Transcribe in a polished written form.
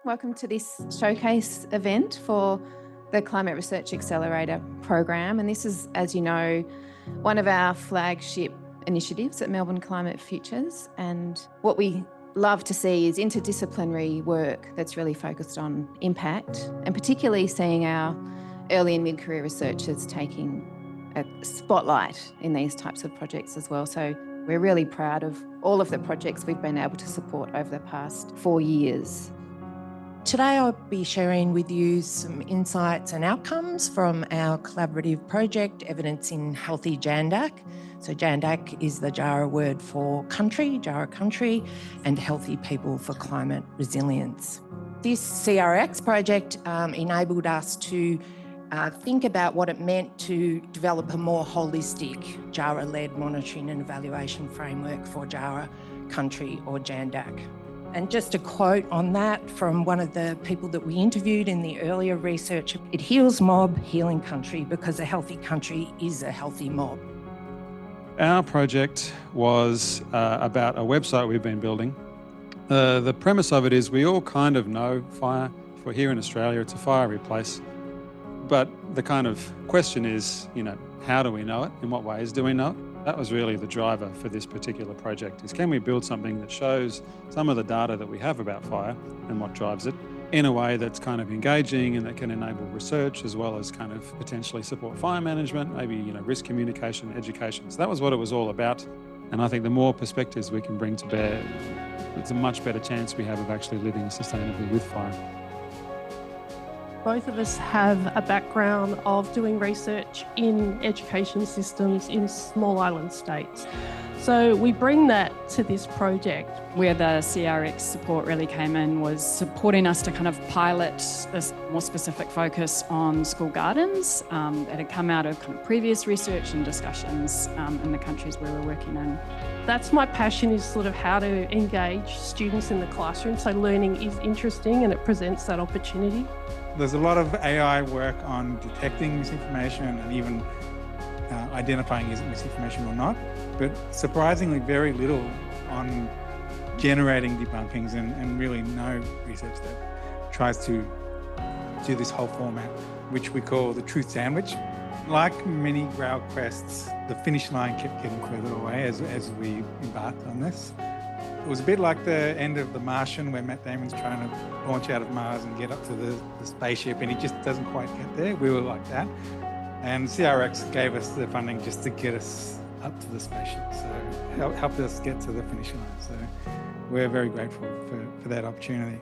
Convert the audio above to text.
Welcome to this showcase event for the Climate Research Accelerator program. And this is, as you know, one of our flagship initiatives at Melbourne Climate Futures. And what we love to see is interdisciplinary work that's really focused on impact, and particularly seeing our early and mid-career researchers taking a spotlight in these types of projects as well. So we're really proud of all of the projects we've been able to support over the past 4 years. Today I'll be sharing with you some insights and outcomes from our collaborative project, Evidence in Healthy Jandak. So Jandak is the Jara word for country, Jara country, and healthy people for climate resilience. This CRX project enabled us to think about what it meant to develop a more holistic Jara-led monitoring and evaluation framework for Jara country or Jandak. And just a quote on that from one of the people that we interviewed in the earlier research: "It heals mob, healing country, because a healthy country is a healthy mob." Our project was about a website we've been building. The premise of it is we all kind of know fire. For here in Australia, it's a fiery place. But the kind of question is, how do we know it? In what ways do we know it? That was really the driver for this particular project, is can we build something that shows some of the data that we have about fire and what drives it in a way that's kind of engaging and that can enable research, as well as kind of potentially support fire management, maybe risk communication, education. So that was what it was all about. And I think the more perspectives we can bring to bear, it's a much better chance we have of actually living sustainably with fire. Both of us have a background of doing research in education systems in small island states. So we bring that to this project. Where the CRX support really came in was supporting us to kind of pilot this more specific focus on school gardens that had come out of kind of previous research and discussions in the countries where we're working in. That's my passion, is sort of how to engage students in the classroom. So learning is interesting and it presents that opportunity. There's a lot of AI work on detecting misinformation and even identifying is it misinformation or not, but surprisingly very little on generating debunkings and really no research that tries to do this whole format, which we call the truth sandwich. Like many grail quests, the finish line kept getting further away as we embarked on this. It was a bit like the end of The Martian, where Matt Damon's trying to launch out of Mars and get up to the spaceship, and he just doesn't quite get there. We were like that. And CRX gave us the funding just to get us up to the spaceship, so helped us get to the finish line. So we're very grateful for that opportunity.